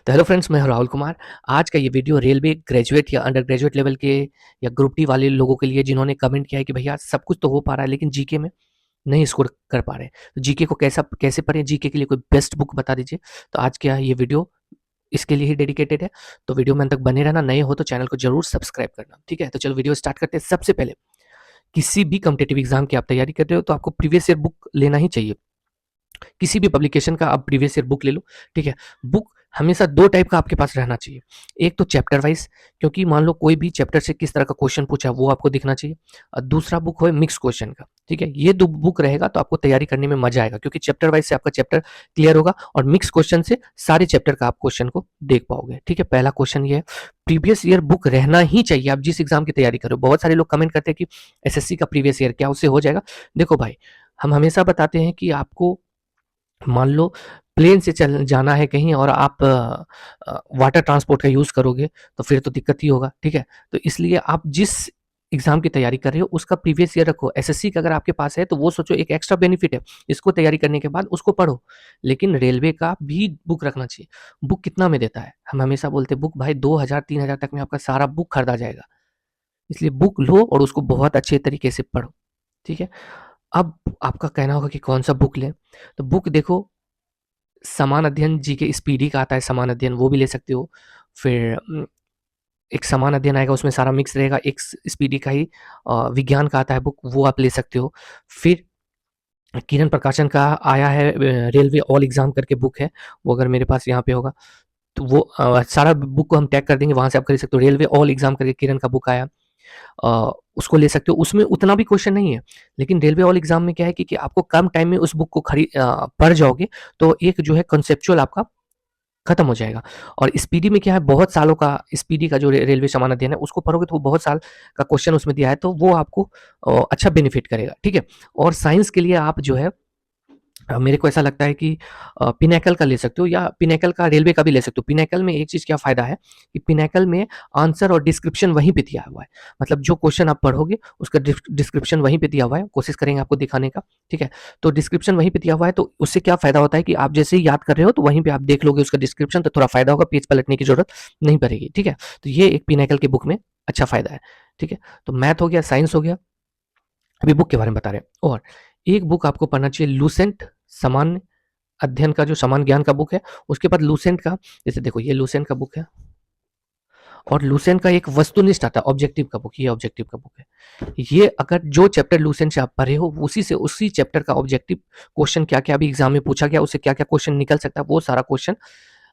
तो hello friends, मैं हूं राहुल कुमार। आज का ये वीडियो रेलवे ग्रेजुएट या अंडर ग्रेजुएट लेवल के या ग्रुप डी वाले लोगों के लिए जिन्होंने कमेंट किया है कि भैया सब कुछ तो हो पा रहा है लेकिन जीके में नहीं स्कोर कर पा रहे हैं। तो जीके को कैसे पढ़ें, जीके के लिए कोई बेस्ट बुक बता दीजिए। तो आज का ये वीडियो इसके लिए ही डेडिकेटेड है। तो वीडियो में अंत तक बने रहना, नए हो तो चैनल को जरूर सब्सक्राइब करना। ठीक है, तो चलो वीडियो स्टार्ट करते हैं। सबसे पहले किसी भी कॉम्पिटेटिव एग्जाम की आप तैयारी कर रहे हो तो आपको प्रीवियस ईयर बुक लेना ही चाहिए। किसी भी पब्लिकेशन का आप प्रीवियस ईयर बुक ले लो। ठीक है, बुक हमेशा दो टाइप का आपके पास रहना चाहिए। एक तो चैप्टर वाइज, क्योंकि मान लो कोई भी चैप्टर से किस तरह का क्वेश्चन पूछा है वो आपको दिखना चाहिए। और दूसरा बुक हो मिक्स क्वेश्चन का। ठीक है, ये दो बुक रहेगा तो आपको तैयारी करने में मजा आएगा, क्योंकि चैप्टर वाइज से आपका चैप्टर क्लियर होगा और मिक्स क्वेश्चन से सारे चैप्टर का आप क्वेश्चन को देख पाओगे। ठीक है, पहला क्वेश्चन ये है, प्रीवियस ईयर बुक रहना ही चाहिए आप जिस एग्जाम की तैयारी करो। बहुत सारे लोग कमेंट करते हैं कि एसएससी का प्रीवियस ईयर क्या उससे हो जाएगा। देखो भाई, हम हमेशा बताते हैं कि आपको मान लो प्लेन से चल जाना है कहीं और आप वाटर ट्रांसपोर्ट का यूज़ करोगे तो फिर तो दिक्कत ही होगा। ठीक है, तो इसलिए आप जिस एग्जाम की तैयारी कर रहे हो उसका प्रीवियस ईयर रखो। एसएससी का अगर आपके पास है तो वो सोचो एक एक्स्ट्रा बेनिफिट है, इसको तैयारी करने के बाद उसको पढ़ो। लेकिन रेलवे का भी बुक रखना चाहिए। बुक कितना में देता है, हम हमेशा बोलते हैं बुक भाई 2000-3000 तक में आपका सारा बुक खरीदा जाएगा। इसलिए बुक लो और उसको बहुत अच्छे तरीके से पढ़ो। ठीक है, अब आपका कहना होगा कि कौन सा बुक लें। तो बुक देखो, समान अध्ययन जीके स्पीडी का आता है, समान अध्ययन वो भी ले सकते हो। फिर एक समान अध्ययन आएगा उसमें सारा मिक्स रहेगा। एक स्पीडी का ही विज्ञान का आता है बुक, वो आप ले सकते हो। फिर किरण प्रकाशन का आया है रेलवे ऑल एग्जाम करके बुक है, वो अगर मेरे पास यहाँ पे होगा तो वो सारा बुक को हम टैग कर देंगे, वहां से आप खरीद सकते हो। रेलवे ऑल एग्जाम करके किरण का बुक आया, उसको ले सकते हो। उसमें उतना भी क्वेश्चन नहीं है, लेकिन रेलवे ऑल एग्जाम में क्या है कि आपको कम टाइम में उस बुक को पढ़ जाओगे तो एक जो है कंसेप्चुअल आपका खत्म हो जाएगा। और स्पीडी में क्या है, बहुत सालों का स्पीडी का जो रेलवे सामान अध्ययन है उसको पढ़ोगे तो वो बहुत साल का क्वेश्चन उसमें दिया है, तो वो आपको अच्छा बेनिफिट करेगा। ठीक है, और साइंस के लिए आप जो है मेरे को ऐसा लगता है कि पिनैकल का ले सकते हो या पिनैकल का रेलवे का भी ले सकते हो। पिनैकल में एक चीज़ क्या फ़ायदा है कि पिनैकल में आंसर और डिस्क्रिप्शन वहीं पे दिया हुआ है। मतलब जो क्वेश्चन आप पढ़ोगे उसका डिस्क्रिप्शन वहीं पे दिया हुआ है। कोशिश करेंगे आपको दिखाने का। ठीक है, तो डिस्क्रिप्शन वहीं पे दिया हुआ है, तो उससे क्या फ़ायदा होता है कि आप जैसे ही याद कर रहे हो तो वहीं पे आप देख लोगे उसका डिस्क्रिप्शन, तो थोड़ा फ़ायदा होगा, पेज पलटने की ज़रूरत नहीं पड़ेगी। ठीक है, तो ये एक पिनैकल की बुक में अच्छा फ़ायदा है। ठीक है, तो मैथ हो गया, साइंस हो गया, अभी बुक के बारे में बता रहे हैं। और एक बुक आपको पढ़ना चाहिए लूसेंट सामान्य अध्ययन का, जो समान ज्ञान का बुक है। उसके बाद लूसेंट का, जैसे देखो ये लूसेंट का बुक है और लूसेंट का एक वस्तुनिष्ठ आता है ऑब्जेक्टिव का बुक, ये ऑब्जेक्टिव का बुक है। ये अगर जो चैप्टर लूसेंट से आप पढ़े हो उसी से उसी चैप्टर का ऑब्जेक्टिव क्वेश्चन क्या क्या अभी एग्जाम में पूछा गया, उससे क्या क्या क्वेश्चन निकल सकता है, वो सारा क्वेश्चन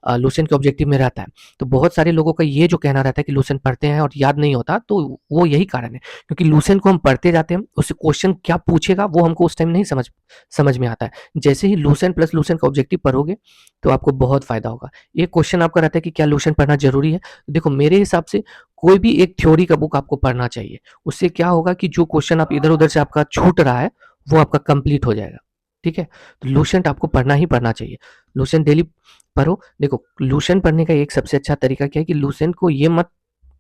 लूसेंट के ऑब्जेक्टिव में रहता है। तो बहुत सारे लोगों का ये जो कहना रहता है कि लूसेंट पढ़ते हैं और याद नहीं होता, तो वो यही कारण है, क्योंकि लूसेंट को हम पढ़ते जाते हैं, उससे क्वेश्चन क्या पूछेगा वो हमको उस टाइम नहीं समझ में आता है। जैसे ही लूसेंट प्लस लूसेंट का ऑब्जेक्टिव पढ़ोगे तो आपको बहुत फायदा होगा। एक क्वेश्चन आपका रहता है कि क्या लूसेंट पढ़ना जरूरी है। देखो मेरे हिसाब से कोई भी एक थ्योरी का बुक आपको पढ़ना चाहिए। उससे क्या होगा कि जो क्वेश्चन आप इधर उधर से आपका छूट रहा है वो आपका कंप्लीट हो जाएगा। ठीक है, तो लूसेंट आपको पढ़ना ही पढ़ना चाहिए। लूसेंट डेली पढ़ो। देखो लूसेंट पढ़ने का एक सबसे अच्छा तरीका क्या है कि लूसेंट को ये मत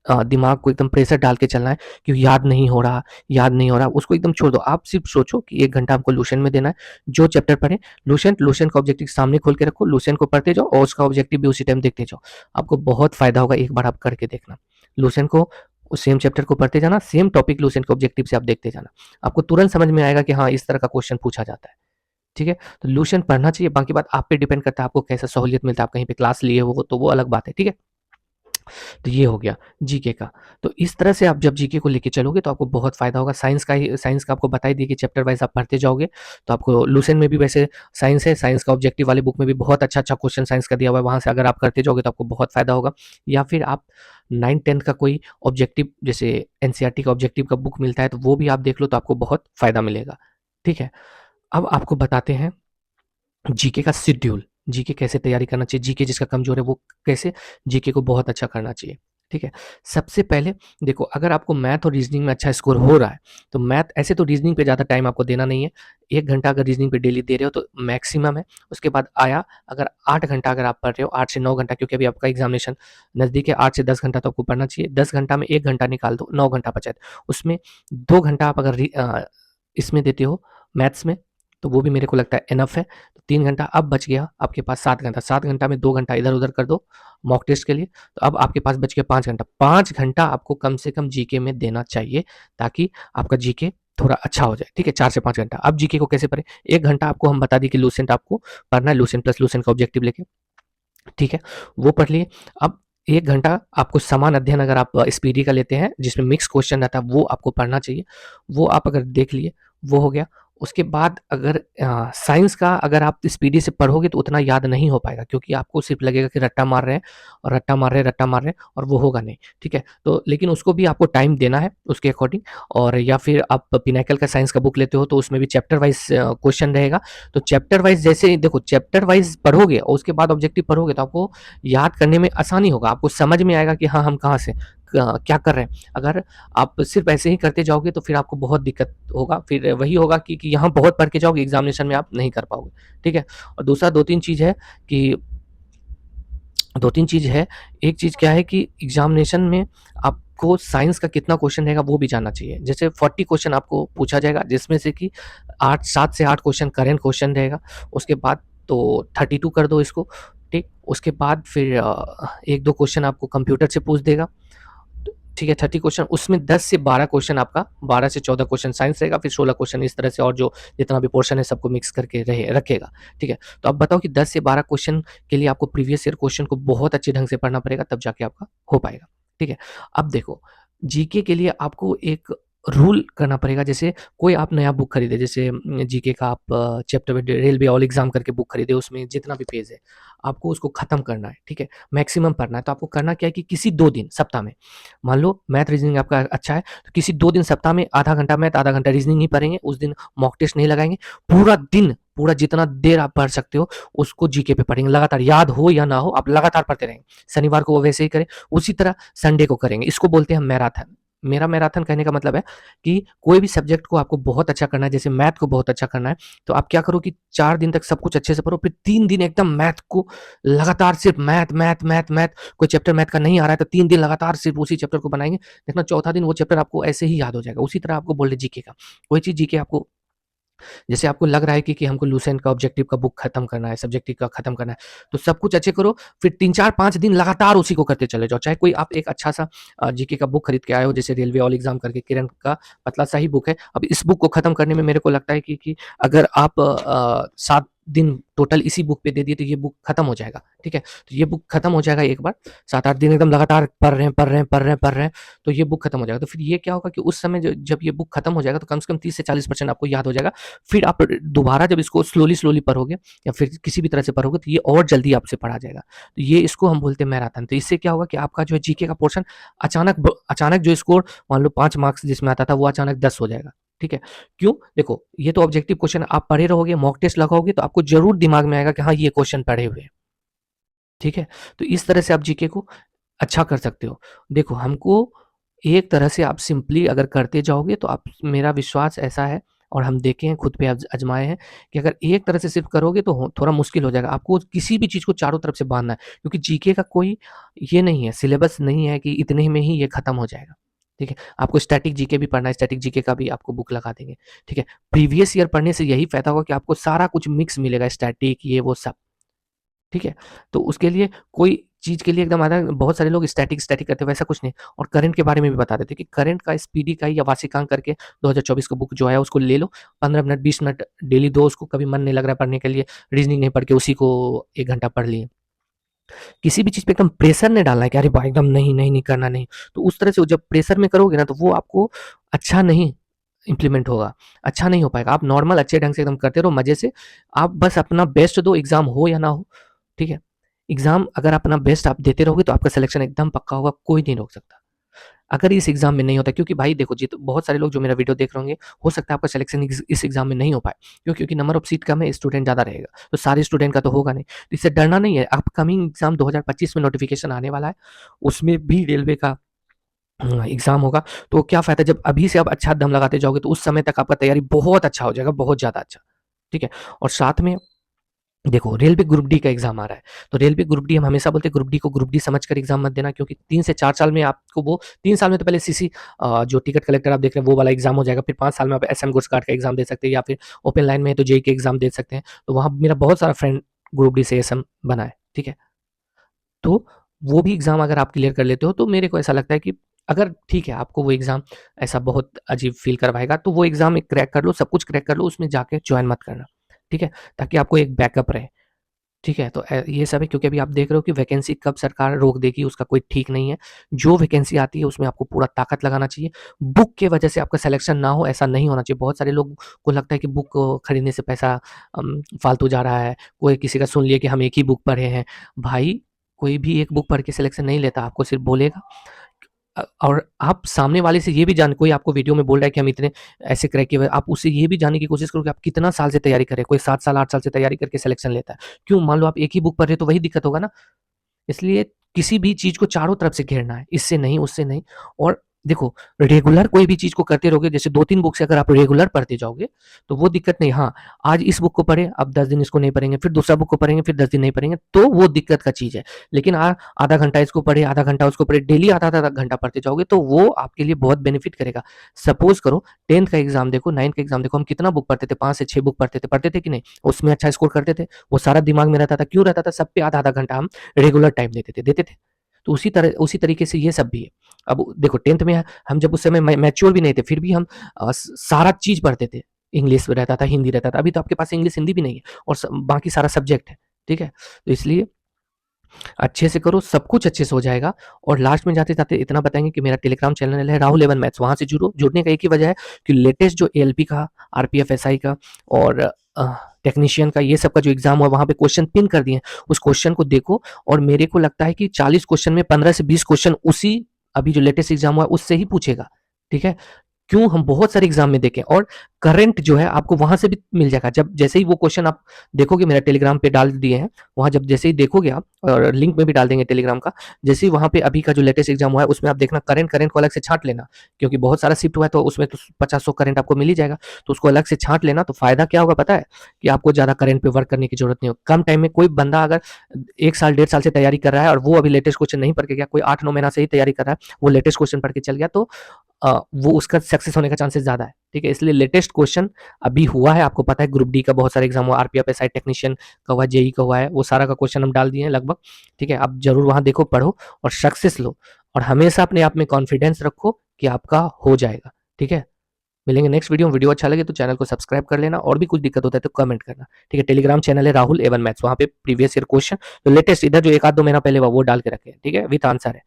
दिमाग को एकदम प्रेशर डाल के चलना है कि याद नहीं हो रहा, याद नहीं हो रहा, उसको एकदम छोड़ दो। आप सिर्फ सोचो कि 1 घंटा आपको लूसेंट में देना है। जो चैप्टर पढ़े लूसेंट का ऑब्जेक्टिव सामने खोल के रखो, लूसेंट को पढ़ते जाओ और उसका ऑब्जेक्टिव भी उसी टाइम देखते जाओ। आपको बहुत फायदा होगा, एक बार आप करके देखना। लूसेंट को सेम चैप्टर को पढ़ते जाना, सेम टॉपिक लूसेंट के ऑब्जेक्टिव से आप देखते जाना, आपको तुरंत समझ में आएगा कि हाँ इस तरह का क्वेश्चन पूछा जाता है। ठीक है, तो लूसेंट पढ़ना चाहिए। बाकी बात आप पे डिपेंड करता है, आपको कैसा सहूलियत मिलता है, आप कहीं पे क्लास लिए हो तो वो अलग बात है। ठीक है, तो ये हो गया जीके का। तो इस तरह से आप जब जीके को लेके चलोगे तो आपको बहुत फायदा होगा। साइंस का आपको बताई दी कि चैप्टर वाइज आप पढ़ते जाओगे तो आपको लूसेंट में भी वैसे साइंस है, साइंस का ऑब्जेक्टिव वाली बुक में भी बहुत अच्छा अच्छा क्वेश्चन साइंस का दिया हुआ है, वहां से अगर आप करते जाओगे तो आपको बहुत फायदा होगा। या फिर आप 9th-10th का कोई ऑब्जेक्टिव, जैसे एनसीईआरटी का ऑब्जेक्टिव का बुक मिलता है तो वो भी आप देख लो तो आपको बहुत फायदा मिलेगा। ठीक है, अब आपको बताते हैं जीके का शेड्यूल, जीके कैसे तैयारी करना चाहिए, जीके जिसका कमजोर है वो कैसे जीके को बहुत अच्छा करना चाहिए। ठीक है, सबसे पहले देखो अगर आपको मैथ और रीजनिंग में अच्छा स्कोर हो रहा है तो मैथ, ऐसे तो रीजनिंग पे ज़्यादा टाइम आपको देना नहीं है। 1 घंटा अगर रीजनिंग पे डेली दे रहे हो तो मैक्सिमम है। उसके बाद आया अगर 8 घंटा अगर आप पढ़ रहे हो, 8 से 9 घंटा, क्योंकि अभी आपका एग्जामिनेशन नज़दीक है, 8 से 10 घंटा तो आपको पढ़ना चाहिए। 10 घंटा में 1 घंटा निकाल दो, 9 घंटा बचा है। उसमें 2 घंटा आप अगर इसमें देते हो मैथ्स में, तो वो भी मेरे को लगता है इनफ है। तो 3 घंटा अब बच गया आपके पास 7 घंटा, 7 घंटा में 2 घंटा इधर-उधर कर दो मॉक टेस्ट के लिए, तो अब आपके पास बच गया 5 घंटा। 5 घंटा आपको कम से कम जीके में देना चाहिए ताकि आपका जीके थोड़ा अच्छा हो जाए, ठीक है? 4 से 5 घंटा। अब जीके को कैसे पढ़ें? 1 घंटा आपको हम बता दिए कि लूसेंट आपको पढ़ना है, लूसेंट प्लस लूसेंट का ऑब्जेक्टिव लेके, ठीक है? वो पढ़ लिए। अब 1 घंटा आपको समान अध्ययन अगर आप स्पीडी का लेते हैं, जिसमें मिक्स क्वेश्चन रहता है, वो आपको पढ़ना चाहिए। वो आप अगर देख लिए, वो हो गया। उसके बाद अगर साइंस का अगर आप स्पीडी से पढ़ोगे तो उतना याद नहीं हो पाएगा, क्योंकि आपको सिर्फ लगेगा कि रट्टा मार रहे हैं और रट्टा मार रहे हैं, रट्टा मार रहे हैं, और वो होगा नहीं, ठीक है? तो लेकिन उसको भी आपको टाइम देना है उसके अकॉर्डिंग। और या फिर आप पिनाकल का साइंस का बुक लेते हो तो उसमें भी चैप्टर वाइज क्वेश्चन रहेगा। तो चैप्टर वाइज जैसे ही देखो, चैप्टर वाइज पढ़ोगे और उसके बाद ऑब्जेक्टिव पढ़ोगे तो आपको याद करने में आसानी होगा, आपको समझ में आएगा कि हाँ, हम कहाँ से क्या कर रहे हैं। अगर आप सिर्फ ऐसे ही करते जाओगे तो फिर आपको बहुत दिक्कत होगा, फिर वही होगा कि यहाँ बहुत पढ़ के जाओगे, एग्जामिनेशन में आप नहीं कर पाओगे, ठीक है? और दूसरा 2-3 चीज़ है कि 2-3 चीज़ है। एक चीज़ क्या है कि एग्जामिनेशन में आपको साइंस का कितना क्वेश्चन रहेगा वो भी जानना चाहिए। जैसे 40 क्वेश्चन आपको पूछा जाएगा, जिसमें से कि 7 से 8 क्वेश्चन करेंट क्वेश्चन रहेगा। उसके बाद तो 32 कर दो इसको, ठीक? उसके बाद फिर 1-2 क्वेश्चन आपको कंप्यूटर से पूछ देगा, ठीक है? 30 क्वेश्चन, उसमें 10 से 12 क्वेश्चन आपका, 12 से 14 क्वेश्चन साइंस रहेगा, फिर 16 क्वेश्चन इस तरह से, और जो जितना भी पोर्शन है सबको मिक्स करके रखेगा, ठीक है? तो अब बताओ कि 10 से 12 क्वेश्चन के लिए आपको प्रीवियस ईयर क्वेश्चन को बहुत अच्छे ढंग से पढ़ना पड़ेगा, तब जाके आपका हो पाएगा, ठीक है? अब देखो, जीके के लिए आपको एक रूल करना पड़ेगा। जैसे कोई आप नया बुक खरीदे, जैसे जीके का आप चैप्टर रेलवे ऑल एग्जाम करके बुक खरीदे, उसमें जितना भी पेज है आपको उसको खत्म करना है, ठीक है? मैक्सिमम पढ़ना है। तो आपको करना क्या है कि किसी 2 दिन सप्ताह में, मान लो मैथ रीजनिंग आपका अच्छा है तो किसी 2 दिन सप्ताह में आधा घंटा मैथ, आधा घंटा रीजनिंग ही पढ़ेंगे। उस दिन मॉक टेस्ट नहीं लगाएंगे। पूरा दिन, पूरा जितना देर आप पढ़ सकते हो उसको जीके पे पढ़ेंगे लगातार, याद हो या ना हो आप लगातार पढ़ते रहेंगे। शनिवार को वो वैसे ही करें, उसी तरह संडे को करेंगे। इसको बोलते हैं मैराथन। मेरा मैराथन कहने का मतलब है कि कोई भी सब्जेक्ट को आपको बहुत अच्छा करना है, जैसे मैथ को बहुत अच्छा करना है, तो आप क्या करो कि 4 दिन तक सब कुछ अच्छे से पढ़ो, फिर 3 दिन एकदम मैथ को लगातार सिर्फ मैथ मैथ मैथ मैथ। कोई चैप्टर मैथ का नहीं आ रहा है तो 3 दिन लगातार सिर्फ उसी चैप्टर को बनाएंगे। देखना चौथा दिन वो चैप्टर आपको ऐसे ही याद हो जाएगा। उसी तरह आपको बोल रहे जीके का, कोई चीज़ जीके आपको, जैसे आपको लग रहा है कि हमको लूसेंट का ऑब्जेक्टिव का बुक खत्म करना है, सब्जेक्टिव का खत्म करना है, तो सब कुछ अच्छे करो, फिर 3-4-5 दिन लगातार उसी को करते चले जाओ। चाहे कोई आप एक अच्छा सा जीके का बुक खरीद के आए हो, जैसे रेलवे ऑल एग्जाम करके, किरण का पतला सा ही बुक है। अब इस बुक को खत्म करने में मेरे को लगता है कि अगर आप 7 दिन टोटल इसी बुक पे दे दिए तो ये बुक खत्म हो जाएगा, ठीक है? तो ये बुक खत्म हो जाएगा एक बार, 7-8 दिन एकदम लगातार पढ़ रहे हैं, पढ़ रहे हैं, पढ़ रहे हैं, पढ़ रहे हैं, तो ये बुक खत्म हो जाएगा। तो फिर ये क्या होगा कि उस समय जब ये बुक खत्म हो जाएगा तो कम से कम 30 से 40% आपको याद हो जाएगा। फिर आप दोबारा जब इसको स्लोली पढ़ोगे या फिर किसी भी तरह से पढ़ोगे तो ये और जल्दी आपसे पढ़ा जाएगा। तो ये इसको हम बोलते हैं मैराथन। तो इससे क्या होगा कि आपका जो है जीके का पोर्शन अचानक जो स्कोर मान लो 5 मार्क्स जिसमें आता था वो अचानक 10 हो जाएगा, ठीक है? क्यों? देखो, ये तो ऑब्जेक्टिव क्वेश्चन आप पढ़े रहोगे, मॉक टेस्ट लगाओगे तो आपको ज़रूर दिमाग में आएगा कि हाँ, ये क्वेश्चन पढ़े हुए हैं, ठीक है? तो इस तरह से आप जीके को अच्छा कर सकते हो। देखो, हमको एक तरह से आप सिंपली अगर करते जाओगे तो आप, मेरा विश्वास ऐसा है और हम देखे हैं, खुद पे आज़माए हैं कि अगर एक तरह से सिर्फ़ करोगे तो हो थोड़ा मुश्किल हो जाएगा। आपको किसी भी चीज़ को चारों तरफ से बाँधना है, क्योंकि जीके का कोई ये नहीं है, सिलेबस नहीं है कि इतने में ही ये खत्म हो जाएगा, ठीक है? आपको स्टैटिक जीके भी पढ़ना है, स्टैटिक जीके का भी आपको बुक लगा देंगे, ठीक है? प्रीवियस ईयर पढ़ने से यही फ़ायदा होगा कि आपको सारा कुछ मिक्स मिलेगा, स्टैटिक ये वो सब। ठीक है? तो उसके लिए कोई चीज़ के लिए एकदम आधा, बहुत सारे लोग स्टैटिक करते हैं, वैसा कुछ नहीं। और करंट के बारे में भी बता देते हैं कि करंट का स्पीडी का या वार्षिकांक करके 2024 का बुक जो है उसको ले लो, 15 मिनट 20 मिनट डेली दो उसको, कभी मन नहीं लग रहा है पढ़ने के लिए, रीज़निंग नहीं पढ़ के उसी को 1 घंटा पढ़ लिए। किसी भी चीज़ पे एकदम प्रेशर नहीं डालना है कि अरे भाई एकदम नहीं, नहीं, नहीं करना नहीं। तो उस तरह से जब प्रेशर में करोगे ना तो वो आपको अच्छा नहीं इम्प्लीमेंट होगा, अच्छा नहीं हो पाएगा। आप नॉर्मल अच्छे ढंग से एकदम करते रहो मज़े से, आप बस अपना बेस्ट दो, एग्ज़ाम हो या ना हो, ठीक है? एग्ज़ाम अगर अपना बेस्ट आप देते रहोगे तो आपका सिलेक्शन एकदम पक्का होगा, कोई नहीं रोक सकता। अगर इस एग्ज़ाम में नहीं होता, क्योंकि भाई देखो बहुत सारे लोग जो मेरा वीडियो देख रहे होंगे, हो सकता है आपका सिलेक्शन इस एग्ज़ाम में नहीं हो पाए। क्यों? क्योंकि नंबर ऑफ सीट कम है, स्टूडेंट ज़्यादा रहेगा, तो सारे स्टूडेंट का तो होगा नहीं। तो इससे डरना नहीं है, अपकमिंग एग्ज़ाम 2025 में नोटिफ़िकेशन आने वाला है, उसमें भी रेलवे का एग्ज़ाम होगा। तो क्या फ़ायदा, जब अभी से आप अच्छा दम लगाते जाओगे तो उस समय तक आपका तैयारी बहुत अच्छा हो जाएगा, बहुत ज़्यादा अच्छा, ठीक है? और साथ में देखो रेलवे ग्रुप डी का एग्जाम आ रहा है, तो रेलवे ग्रुप डी हम हमेशा बोलते हैं ग्रुप डी को ग्रुप डी समझकर एग्जाम मत देना, क्योंकि 3 से 4 साल में आपको वो 3 साल में तो पहले सीसी जो टिकट कलेक्टर आप देख रहे हैं वो वाला एग्जाम हो जाएगा, फिर 5 साल में आप एसएम गुड्स कार्ड का एग्जाम दे सकते हैं, या फिर ओपन लाइन में है तो जेईई के एग्जाम दे सकते हैं। तो वहाँ मेरा बहुत सारा फ्रेंड ग्रुप डी से एसएम बना है, ठीक है। तो वो भी एग्जाम अगर आप क्लियर कर लेते हो तो मेरे को ऐसा लगता है कि अगर ठीक है आपको वो एग्जाम ऐसा बहुत अजीब फील करवाएगा तो वो एग्जाम एक क्रैक कर लो, सब कुछ क्रैक कर लो, उसमें जाके ज्वाइन मत करना, ठीक है, ताकि आपको एक बैकअप रहे, ठीक है। तो ये सब है, क्योंकि अभी आप देख रहे हो कि वैकेंसी कब सरकार रोक देगी उसका कोई ठीक नहीं है। जो वैकेंसी आती है उसमें आपको पूरा ताकत लगाना चाहिए। बुक के वजह से आपका सिलेक्शन ना हो, ऐसा नहीं होना चाहिए। बहुत सारे लोग को लगता है कि बुक खरीदने से पैसा फालतू जा रहा है। कोई किसी का सुन लिया कि हम एक ही बुक पढ़े हैं। भाई कोई भी एक बुक पढ़ के सिलेक्शन नहीं लेता, आपको सिर्फ बोलेगा। और आप सामने वाले से ये भी जान, कोई आपको वीडियो में बोल रहा है कि हम इतने ऐसे क्रैक किए हुए, आप उससे ये भी जानने की कोशिश करो कि आप कितना साल से तैयारी कर रहे हैं। कोई 7 साल 8 साल से तैयारी करके सिलेक्शन लेता है। क्यों? मान लो आप एक ही बुक पढ़ रहे हो तो वही दिक्कत होगा ना। इसलिए किसी भी चीज़ को चारों तरफ से घेरना है, इससे नहीं, उससे नहीं। और देखो रेगुलर कोई भी चीज़ को करते रहोगे, जैसे 2-3 बुक से अगर आप रेगुलर पढ़ते जाओगे, तो वो दिक्कत नहीं। हाँ, आज इस बुक को पढ़े, अब 10 दिन इसको नहीं पढ़ेंगे, फिर दूसरा बुक को पढ़ेंगे, फिर 10 दिन नहीं पढ़ेंगे, तो वो दिक्कत का चीज़ है। लेकिन आधा घंटा इसको पढ़े, आधा घंटा उसको पढ़े, डेली आधा-आधा घंटा पढ़ते जाओगे, तो वो आपके लिए बहुत बेनिफिट करेगा। सपोज़ करो 10th का एग्ज़ाम देखो, 9th का एग्ज़ाम देखो, हम कितना बुक पढ़ते थे, 5 से 6 बुक पढ़ते थे कि नहीं? उसमें अच्छा स्कोर करते थे, वो सारा दिमाग में रहता था। क्यों रहता था? सब पे आधा-आधा घंटा हम रेगुलर टाइम देते थे। तो उसी तरीके से ये सब भी है। अब देखो 10th में हम जब उस समय मैच्योर भी नहीं थे, फिर भी हम सारा चीज़ पढ़ते थे। इंग्लिश रहता था, हिंदी रहता था। अभी तो आपके पास इंग्लिश, हिंदी भी नहीं है और बाकी सारा सब्जेक्ट है, ठीक है? तो इसलिए अच्छे से करो, सब कुछ अच्छे से हो जाएगा। और लास्ट में जाते-जाते इतना बताएँगे कि मेरा टेलीग्राम चैनल है राहुल एवन मैथ्स, वहाँ से जुड़ो। जुड़ने का एक ही वजह है कि लेटेस्ट जो एएलपी का, आरपीएफ, एसआई का और टेक्नीशियन का, ये सब का जो एग्ज़ाम हुआ वहाँ पे क्वेश्चन पिन कर दिए हैं। उस क्वेश्चन को देखो, और मेरे को लगता है कि 40 क्वेश्चन में 15 से 20 क्वेश्चन उसी अभी जो लेटेस्ट एग्ज़ाम हुआ है उससे ही पूछेगा, ठीक है? क्यों? हम बहुत सारे एग्जाम में देखे, और करंट जो है आपको वहां से भी मिल जाएगा। जब जैसे ही वो क्वेश्चन आप देखोगे, मेरा टेलीग्राम पे डाल दिए हैं, वहां जब जैसे ही देखोगे आप, और लिंक में भी डाल देंगे टेलीग्राम का, जैसे ही वहां पे अभी का जो लेटेस्ट एग्जाम हुआ है उसमें आप देखना, करंट को अलग से छांट लेना, क्योंकि बहुत सारा शिफ्ट हुआ है तो उसमें तो 50-100 करंट आपको मिल ही जाएगा। तो उसको अलग से छांट लेना, तो फायदा क्या होगा पता है? कि आपको ज्यादा करंट पे वर्क करने की जरूरत नहीं होगी। कम टाइम में कोई बंदा अगर 1 साल 1.5 साल से तैयारी कर रहा है और वो अभी लेटेस्ट क्वेश्चन नहीं पढ़ के गया, कोई 8-9 महीना से ही तैयारी कर रहा है, वो लेटेस्ट क्वेश्चन पढ़ के चल गया, तो वो उसका सक्सेस होने का चांसेस ज़्यादा है, ठीक है? इसलिए लेटेस्ट क्वेश्चन अभी हुआ है, आपको पता है ग्रुप डी का बहुत सारे एग्जाम हुआ, आरपीएफ, एसआई, टेक्नीशियन का हुआ, जेई का हुआ है, वो सारा का क्वेश्चन हम डाल दिए हैं लगभग, ठीक है? आप जरूर वहाँ देखो, पढ़ो और सक्सेस लो, और हमेशा अपने आप में कॉन्फिडेंस रखो कि आपका हो जाएगा, ठीक है? मिलेंगे नेक्स्ट वीडियो में। वीडियो अच्छा लगे तो चैनल को सब्सक्राइब कर लेना, और भी कुछ दिक्कत होता है तो कमेंट करना, ठीक है? टेलीग्राम चैनल है राहुल एवन मैथ्स, वहाँ पे प्रीवियस ईयर क्वेश्चन, तो लेटेस्ट इधर जो 1 आध 2 महीना पहले हुआ वो डाल के रखे हैं, ठीक है? विथ आंसर है।